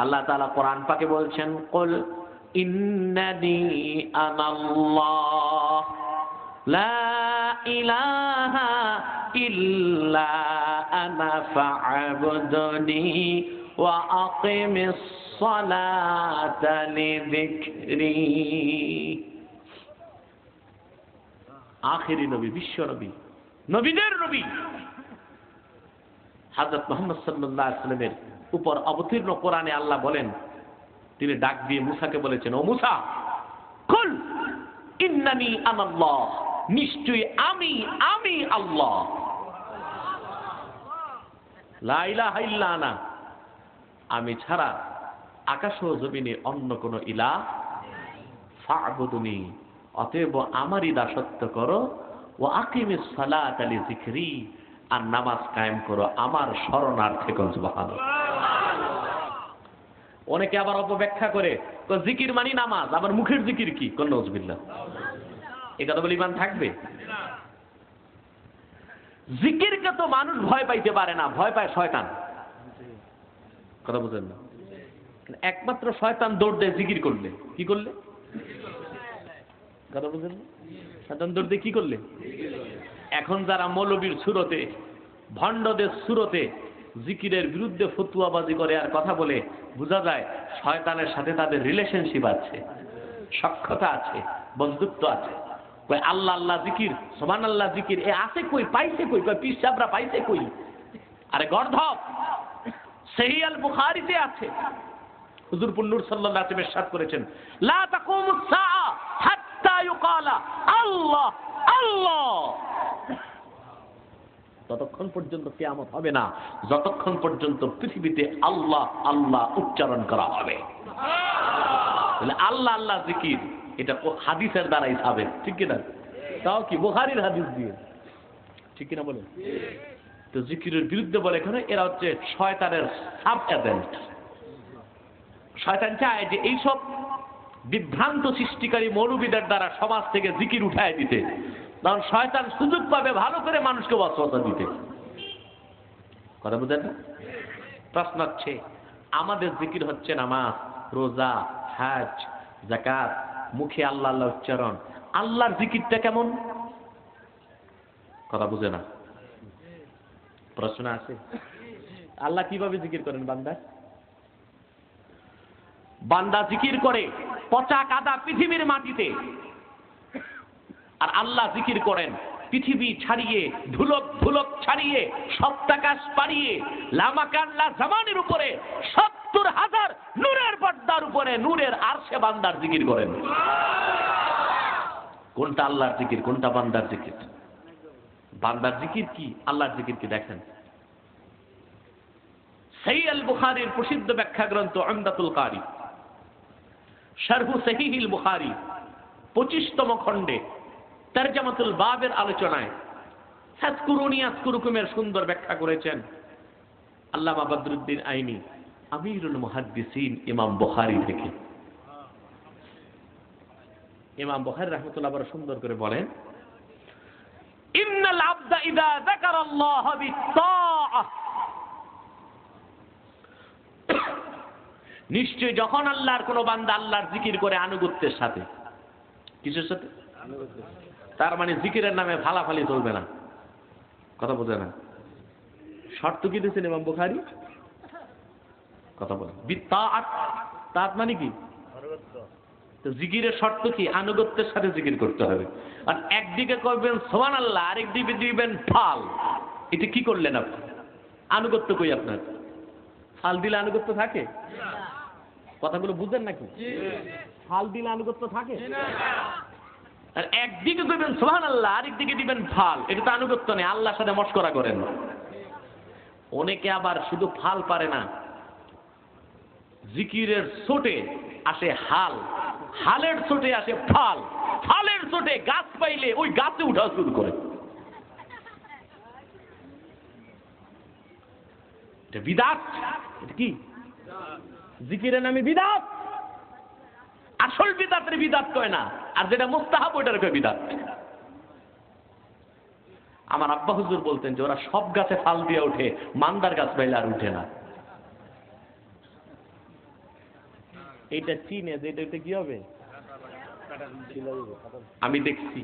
আল্লাহ তাআলা কোরআন পাকে বলছেন, কুল ইন্নানি আনাল্লাহ লা ইলাহা ইল্লা আনা ফা'বুদনি ওয়া আকিমিস সালাতা লিযিকরি। আখেরি নবী, বিশ্ব নবী, নবীদের নবী হযরত মুহাম্মদ সাল্লাল্লাহু আলাইহি ওয়াসাল্লামের উপর অবতীর্ণ কোরআনে আল্লাহ বলেন, তিনি ডাক দিয়ে মুসাকে বলেছেন, ও মুসা, কুল ইন্নানি আনাল্লাহ, নিশ্চয়ই আমি আল্লাহ, লা ইলাহা ইল্লা আনা, আমি ছাড়া আকাশ ও জমিনে অন্য কোন ইলাহ, ফা'বুদুনি, অতএব আমারই দাসত্ব করো, ওয়া আকিমিস সালাতা লিযিকরি, আর নামাজ কায়েম করো আমার শরণার্থে। সুবহানাল্লাহ। অনেকে আবার অপব্যাখ্যা করে, জিকির মানে নামাজ, আবার মুখের জিকির কি? নাউযুবিল্লাহ। এই কথা বলে ইমান থাকবে? জিকিরকে তো মানুষ ভয় পাইতে পারে না, ভয় পায় শয়তান। কথা বুঝেন না? একমাত্র শয়তান দৌড় দেয় জিকির করলে। কি করলে? কথা বুঝেন না? শয়তান দৌড় দেয় কি করলে? এখন যারা মৌলবীর সুরতে, ভণ্ডদের সুরতে জিকিরের বিরুদ্ধে ফতুয়াবাজি করে আর কথা বলে, বোঝা যায় শয়তানের সাথে তাদের রিলেশনশিপ আছে, সখ্যতা আছে, বন্ধুত্ব আছে। কই আল্লাহ আল্লাহ জিকির, সুবহানাল্লাহ জিকির, এ আছে কই? পাইছে কই? কই পীর সাহেবরা পাইছে কই? আরে গর্ধব, সহিহ আল বুখারীতে আছে, হুজুর নূর সাল্লাল্লাহু আলাইহি ওয়াসাল্লাম ইরশাদ করেছেন, লা তাকুমুস সাআ হাত্তা ইউকালা আল্লাহ আল্লাহ। ততক্ষণ পর্যন্ত কিয়ামত হবে না যতক্ষণ পর্যন্ত পৃথিবীতে আল্লাহ আল্লাহ উচ্চারণ করা হবে। তাহলে আল্লাহ আল্লাহ জিকির, এটা হাদিসের দ্বারাই সাবেত, ঠিক কিনা? তাও কি বুখারীর হাদিস দিয়ে, ঠিক কিনা বলেন? তো জিকিরের বিরুদ্ধে বলে এখানে এরা হচ্ছে শয়তানের সাব এজেন্ট। শয়তান চায় যে এইসব বিভ্রান্ত সৃষ্টিকারী মৌলবীদের দ্বারা সমাজ থেকে জিকির উঠায় দিতে, কারণ শয়তান সুযোগ পাবে ভালো করে মানুষকে ওয়াসওয়াসা দিতে। কথা বুঝেন না? প্রশ্ন হচ্ছে, আমাদের জিকির হচ্ছে নামাজ, রোজা, হজ, যাকাত, মুখে আল্লাহ আল্লাহ উচ্চারণ। আল্লাহর জিকিরটা কেমন? কথা বুঝে না? প্রশ্ন আছে, আল্লাহ কিভাবে জিকির করেন? বান্দা জিকির করে পচা কাদা পৃথিবীর মাটিতে, আর আল্লাহ জিকির করেন পৃথিবী ছাড়িয়ে, ধুলক ধুলক ছাড়িয়ে, সপ্তাকাশ পাড়িয়ে, লামাকাল্লা জামানের উপরে ৭০,০০০ নূরের পর্দার উপরে, নূরের আরশে বান্দার জিকির করেন। কোনটা আল্লাহর জিকির, কোনটা বান্দার জিকির? বান্দার জিকির কি, আল্লাহর জিকির কি? দেখেন, সহিহ আল বুখারীর প্রসিদ্ধ ব্যাখ্যা গ্রন্থ উমদাতুল কারি, শারহু সহিহিল বুখারী ২৫তম খণ্ডে তারজামাতুল বাবের আলোচনায় ফাজকুরুনি আযকুরুকুমের সুন্দর ব্যাখ্যা করেছেন আল্লামা বদরুদ্দিন আইনি, আমিরুল মুহাদ্দিসিন ইমাম বুখারী থেকে। ইমাম বুখারী রাহমাতুল্লাহ বড় সুন্দর করে বলেন, ইন্নাল আবদা ইযা যাকারাল্লাহ বিত্তাআহ, নিশ্চয় যখন আল্লাহর কোন বান্দা আল্লাহর জিকির করে আনুগত্যের সাথে। কিসের সাথে? তার মানে জিকিরের নামে ফালাফালি চলবে না। কথা বোঝে না? শর্ত কি দিয়েছেন ইমাম বুখারী? কথা বলেন। বিত্তাআত, তাত মানে কি? তো জিকিরের শর্ত কি? আনুগত্যের সাথে জিকির করতে হবে। আর একদিকে করবেন সুবহানাল্লাহ, আরেকদিকে দিবেন ফাল। এটা কি করলেন আপনি? আনুগত্য কই আপনার? ফাল দিলে আনুগত্য থাকে? কথাগুলো বুঝেন নাকি? ফাল দিলে আনুগত্য থাকে? আর একদিকে করবেন সুবহানাল্লাহ, আরেকদিকে দিবেন ফাল, এটা তো আনুগত্য নেই, আল্লাহর সাথে মশকরা করেন। অনেকে আবার শুধু ফাল পারে না, জিকিরের ছোটে আসে হাল, হালের ছোটে আসে ফাল, ফালের ছোটে গাছ পাইলে ওই গাছে উঠা শুরু করে। এটা বিদআত। এটা কি? জিকিরের নামে বিদআত। আসল বিদআতের বিদআত কয় না, আর যেটা মুস্তাহাব ওইটার কয় বিদআত। আমার আব্বা হুজুর বলতেন যে ওরা সব গাছে ফাল দিয়ে ওঠে, মান্দার গাছ পাইলে আর উঠে না। এইটা চিনে যে এটা কি হবে। আমি দেখছি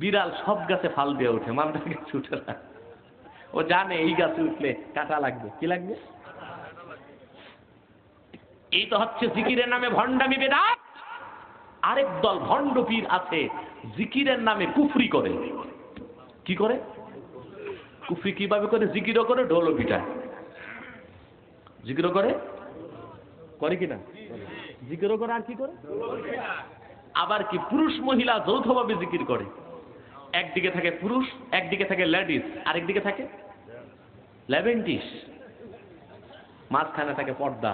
বিড়াল সব গাছে ফাল দিয়ে ওঠে, মান্দার গাছে উঠে না। ও জানে এই গাছে উঠলে কাটা লাগবে। কি লাগবে? এই তো হচ্ছে জিকিরের নামে ভণ্ডামি, বেদাত। আরেক দল ভণ্ড পীর আছে, জিকিরের নামে কুফরি করে। কি করে? কুফরি কিভাবে করে? জিকিরও করে, ঢোলও পিটায়। জিকিরও করে, করে কিনা? জিকিরও করে, আর কি করে? আবার কি পুরুষ মহিলা যৌথভাবে জিকির করে। একদিকে থাকে পুরুষ, একদিকে থাকে লেডিস, আরেকদিকে থাকে লেভেন্টিস, মাঝখানে থাকে পর্দা।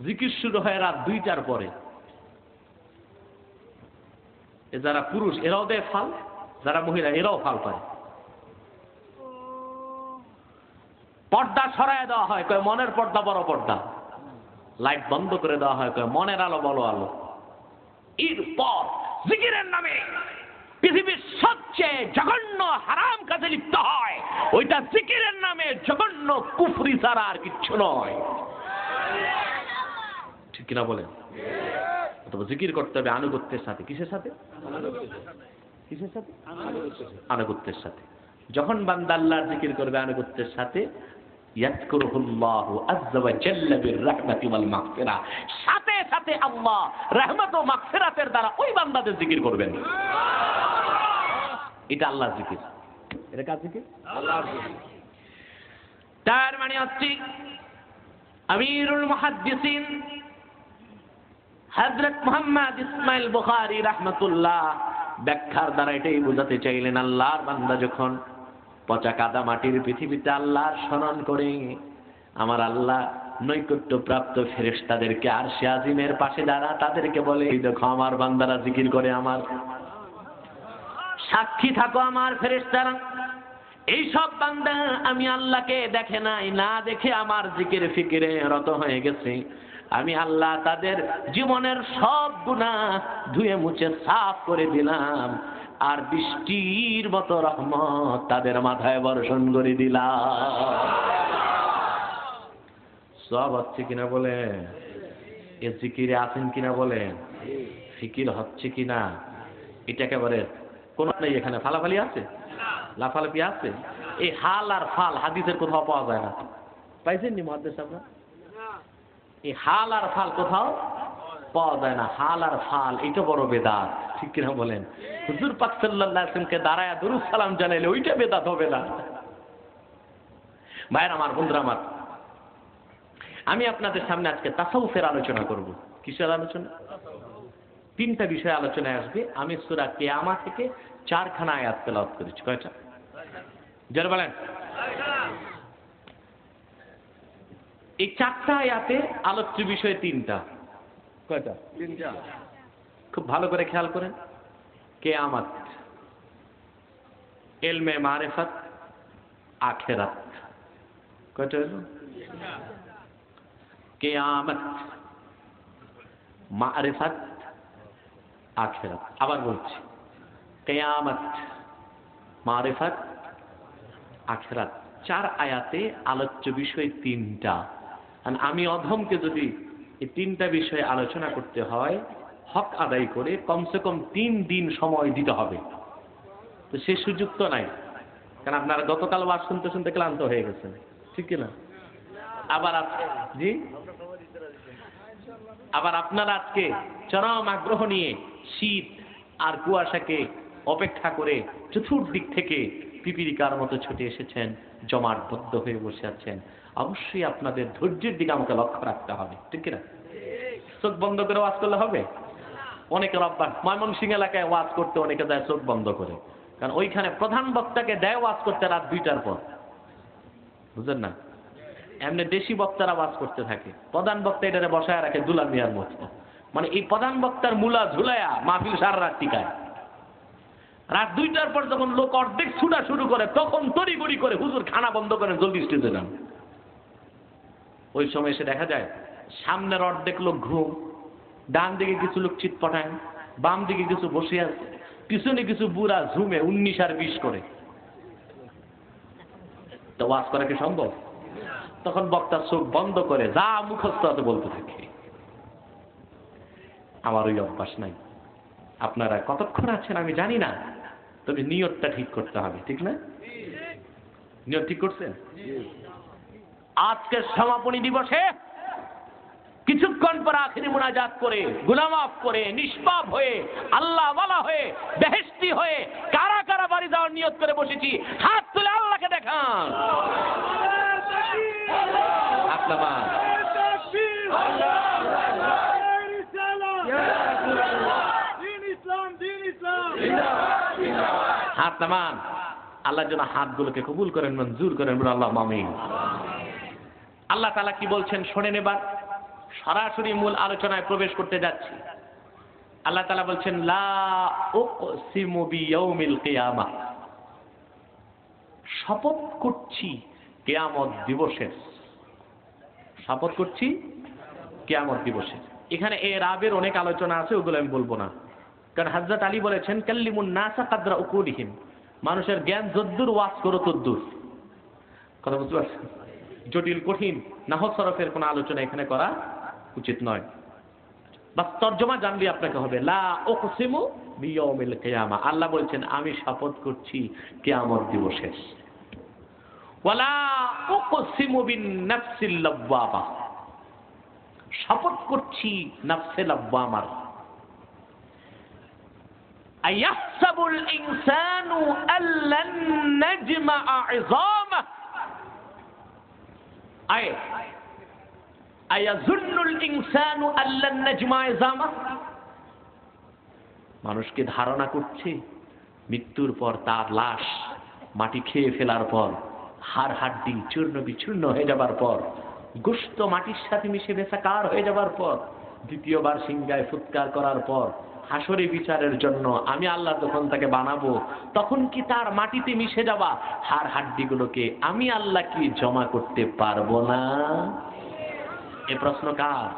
জিকির শুরু হয় রাত 2টার পরে। যারা পুরুষ এরাও দেয় ফাল, যারা মহিলা এরাও ফাল পায়। পর্দা সরায় দেওয়া হয়, কয় মনের পর্দা বড় পর্দা। লাইট বন্ধ করে দেওয়া হয়, কয় মনের আলো বড় আলো। এরপর জিকিরের নামে পৃথিবীর সবচেয়ে জঘন্য হারাম কাজে লিপ্ত হয়। ওইটা জিকিরের নামে জঘন্য কুফরি ছাড়া আর কিচ্ছু নয়। ঠিক কিনা বলেন? অথবা জিকির করতে হবে আনুগত্যের সাথে। কিসের সাথে? কিসের সাথে? আনুগত্যের সাথে। যখন বান্দা আল্লাহর জিকির করবে আনুগত্যের সাথে, ইয়াযকুরুল্লাহু আযজা ওয়া জাল্লা বির-রাহমাতি ওয়াল মাগফিরা, সাথে সাথে আল্লাহ রহমত ও মাগফিরাতের দ্বারা ওই বান্দাদের জিকির করবেন। এটা আল্লাহর জিকির। এটা কার জিকির? আল্লাহর জিকির। তার মানে হচ্ছে আমিরুল মুহাদ্দিসিন হযরত মুহাম্মদ ইসমাইল বুখারী রাহমাতুল্লাহ ব্যাখ্যার দ্বারা এটাই বোঝাতে চাইলেন, আল্লাহর বান্দা যখন পচা কাদা মাটির পৃথিবীতে আল্লাহর স্মরণ করে, আমার আল্লাহ নৈকট্য প্রাপ্ত ফেরেশতাদেরকে আরশে আজিমের পাশে দাঁড়া তাদেরকে বলে, এই দেখো আমার বান্দারা জিকির করে, আমার সাক্ষী থাকো আমার ফেরেশতারা। এই সব বান্দা আমি আল্লাহকে দেখে নাই, না দেখে আমার জিকির ফিকিরে রত হয়ে গেছে। আমি আল্লাহ তাদের জীবনের সব গুনাহ ধুয়ে মুছে সাফ করে দিলাম, আর বৃষ্টির মতো রহমত তাদের মাথায় বর্ষণ করে দিলাম। সব হচ্ছে কিনা বলেন? এ জিকিরে আছেন কিনা বলেন? ফিকির হচ্ছে কিনা? এটা একেবারে কোন নেই এখানে, ফালাফালি আছে, লাফালাফি আছে। এই হাল আর ফাল হাদিসের কোথাও পাওয়া যায় না। পাইছেন নি মুহাদ্দিস আপনারা? এই হাল আর ফাল কোথাও পাওয়া যায় না। হাল আর ফাল এটা বড় বেদাত। ঠিক কিনা বলেন? হুজুর পাক সাল্লাল্লাহু আলাইহি ওয়াসাল্লামকে দাঁড়ায়া দুরূদ সালাম জানাইলে ওইটা বেদাত হবে না? ভাইরা আমার, বন্ধুরা আমার, আমি আপনাদের সামনে আজকে তাসাউফের আলোচনা করব। কিসের আলোচনা? 3টা বিষয় আলোচনায় আসবে। আমি সূরা কিয়ামা থেকে 4খানা আয়াত তেলাওয়াত করেছি। কয়টা? যারা বলেন। এই 4টা আয়াতে আলোচ্য বিষয় 3টা। কয়টা? 3টা। খুব ভালো করে খেয়াল করেন। কিয়ামত, ইলমে মারিফাত, আখিরাত। কয়টা হলো? কিয়ামত, মারিফাত, আখিরাত। আবার বলছি, কিয়ামত, মারিফাত, আখিরাত। 4 আয়াতে আলোচ্য বিষয় 3টা। আমি অধমকে যদি এই 3টা বিষয়ে আলোচনা করতে হয়, হক আদায় করে কমসে কম 3 দিন সময় দিতে হবে। তো সে সুযোগ তো নাই, কারণ আপনারা গতকাল ওয়াজ শুনতে শুনতে ক্লান্ত হয়ে গেছেন। ঠিক কিনা? আবার জি, আবার আপনারা আজকে চরম আগ্রহ নিয়ে শীত আর কুয়াশাকে অপেক্ষা করে চতুর্দিক থেকে পিপিলিকার মতো ছুটে এসেছেন, জমাটবদ্ধ হয়ে বসে আছেন। অবশ্যই আপনাদের ধৈর্যের দিকে আমাকে লক্ষ্য রাখতে হবে। ঠিক কিনা? চোখ বন্ধ করে ওয়াজ করলে হবে? অনেকের অভ্যাস, ময়মনসিংহ এলাকায় ওয়াজ করতে অনেকে যায় চোখ বন্ধ করে, কারণ ওইখানে প্রধান বক্তাকে দেয় ওয়াজ করতে রাত 2টার পর। বুঝলেন না? এমনি দেশি বক্তারা ওয়াজ করতে থাকে, প্রধান বক্তা এটারে বসায় রাখে দুলা মিয়ার মতো। মানে এই প্রধান বক্তার মূলা ঝুলায়া মাহফিল সারা রাত টিকায়। রাত 2টার পর যখন লোক অর্ধেক ছুটা শুরু করে, তখন তড়িঘড়ি করে হুজুর খানা বন্ধ করেন, জলদি স্টেজে যান। ওই সময় এসে দেখা যায় সামনের অর্ধেক লোক ঘুম, ডান দিকে কিছু লোক চিৎপটায়, বাম দিকে কিছু বসে আছে, পিছনে কিছু বুড়া ঝুমে 19 আর 20 করে। তো ওয়াজ করা কি সম্ভব? তখন বক্তা চোখ বন্ধ করে যা মুখস্থ আছে বলতে থাকে। আমার ওই অভ্যাস নাই। আপনারা কতক্ষণ আছেন আমি জানি না, তবে নিয়তটা ঠিক করতে হবে, ঠিক না? নিয়ত ঠিক করছেন? আজকের সমাপনী দিবসে কিছুক্ষণ পর আখিরি মুনাজাত করে, গুনাহ মাফ করে, নিষ্পাপ হয়ে, আল্লাহ ওয়ালা হয়ে, বেহেশতি হয়ে কারা কারা বাড়ি যাওয়ার নিয়ত করে বসেছি, হাত তুলে আল্লাহকে দেখান। হাত নামান। আল্লাহ যেন হাতগুলোকে কবুল করেন, মঞ্জুর করেন, আল্লাহ আমিন। আল্লাহ তাআলা কি বলছেন শোনেন। এবার সরাসরি মূল আলোচনায় প্রবেশ করতে যাচ্ছি। আল্লাহ তাআলা বলছেন লা উকসিমু বিয়াউমিল কিয়ামা, শপথ করছি কিয়ামত দিবসের। শপথ করছি কিয়ামত দিবসের। এখানে এরাবের অনেক আলোচনা আছে, ওগুলো আমি বলবো না, কারণ হযরত আলী বলেছেন কাল্লিমুন নাসা কাদরা উকুলিহিম, মানুষের জ্ঞান যদ্দূর ওয়াজ করো তদ্দূর। কথা বুঝতে পারছেন? জটিল কঠিন নাহব সরফের কোনো আলোচনা এখানে করা উচিত নয়। বাস তর্জমা জানলে আপনাকে হবে। লা উকসিমু বিয়াউমিল কিয়ামা, আল্লাহ বলছেন আমি শপথ করছি কিয়ামত দিবসের। ওয়ালা উকসিমু বিন নাফসিল লাওয়ামা, শপথ করছি নফসে লাওয়ামার। আয়াহসাবুল ইনসানু আল্লান নাজমা ইযামা, আয়াযুন্নুল ইনসানু আল্লান নাজমা ইযামা, মানুষকে ধারণা করছে মৃত্যুর পর তার লাশ মাটি খেয়ে ফেলার পর, হাড় হাড্ডি চূর্ণ বিচূর্ণ হয়ে যাবার পর, গোশত মাটির সাথে মিশে বেসাকার হয়ে যাবার পর, দ্বিতীয়বার সিংহায় ফুৎকার করার পর হাসরে বিচারের জন্য আমি আল্লাহ যখন তাকে বানাবো, তখন কি তার মাটিতে মিশে যাওয়া হাড় হাড্ডিগুলোকে আমি আল্লাহ কি জমা করতে পারবো না? এ প্রশ্ন কার?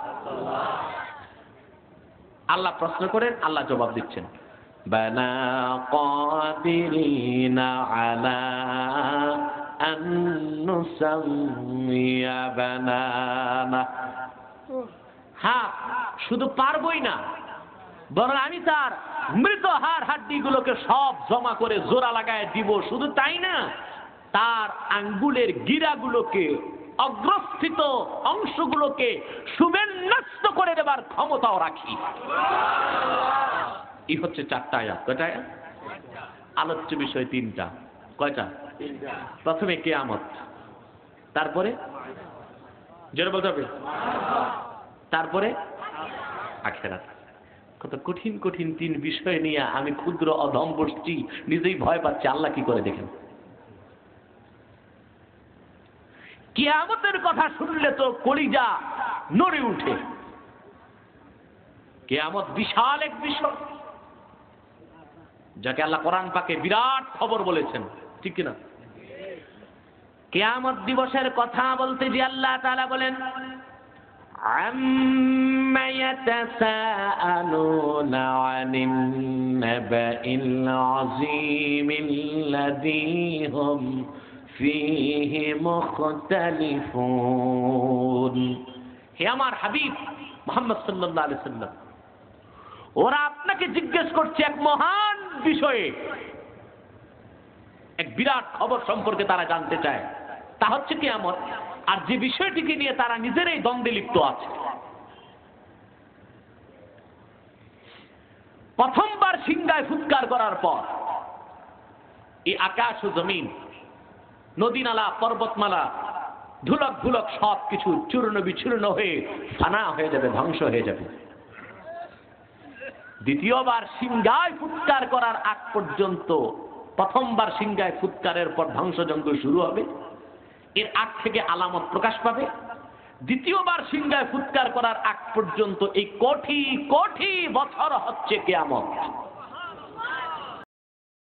আল্লাহ প্রশ্ন করেন, আল্লাহ জবাব দিচ্ছেন বানা কাদিরিনা আলা আন নুসাম্মিয়া বানানা। হ্যাঁ, শুধু পারবই না, বরং আমি তার মৃত হাড় হাড্ডি গুলোকে সব জমা করে জোড়া লাগায় দিব। শুধু তাই না, তার আঙ্গুলের গিরাগুলোকে, অগ্রস্থিত অংশগুলোকে সুবিন্যস্ত করে দেবার ক্ষমতাও রাখি। এই হচ্ছে 4টা আয়াত। কয়টা আয়াত? আলোচ্য বিষয় 3টা। কয়টা? প্রথমে কিয়ামত, তারপরে জোরে বলতে হবে, তারপরে আখিরাত। কত কঠিন কঠিন 3 বিষয় নিয়ে আমি ক্ষুদ্র অধম বসছি, নিজেই ভয় পাচ্ছি। আল্লাহ কি করে দেখেন। কিয়ামতের কথা শুনলে তো কলিজা নড়ে উঠে। কিয়ামত বিশাল এক বিষয়, যাকে আল্লাহ কোরআন পাকে বিরাট খবর বলেছেন, ঠিক কিনা? কিয়ামত দিবসের কথা বলতে যে আল্লাহ তাআলা বলেন আম্মা ইয়াতাসাআলুনা আনিন নাবাইল আযীমিল্লাযী হুম ফীহি মুখতালিফুন। হে আমার হাবিব মুহাম্মদ সাল্লাল্লাহু আলাইহি সাল্লাম, ওরা আপনাকে জিজ্ঞেস করছে এক মহান বিষয়ে, এক বিরাট খবর সম্পর্কে তারা জানতে চায়, তা হচ্ছে কিয়ামত। আর যে বিষয়টিকে নিয়ে তারা নিজেরাই দ্বন্দ্বে লিপ্ত আছে। প্রথমবার সিংহায় ফুৎকার করার পর এই আকাশ ও জমিন, নদী নালা, পর্বতমালা, ধুলক ধুলক সব কিছু চূর্ণ বিচূর্ণ হয়ে ফানা হয়ে যাবে, ধ্বংস হয়ে যাবে। দ্বিতীয়বার সিংহায় ফুৎকার করার আগ পর্যন্ত, প্রথমবার সিংহায় ফুৎকারের পর ধ্বংসযজ্ঞ শুরু হবে, এর আগ থেকে আলামত প্রকাশ পাবে। দ্বিতীয়বার সিংহায় ফুৎকার করার আগ পর্যন্ত এই কোটি কোটি বছর হচ্ছে কিয়ামত।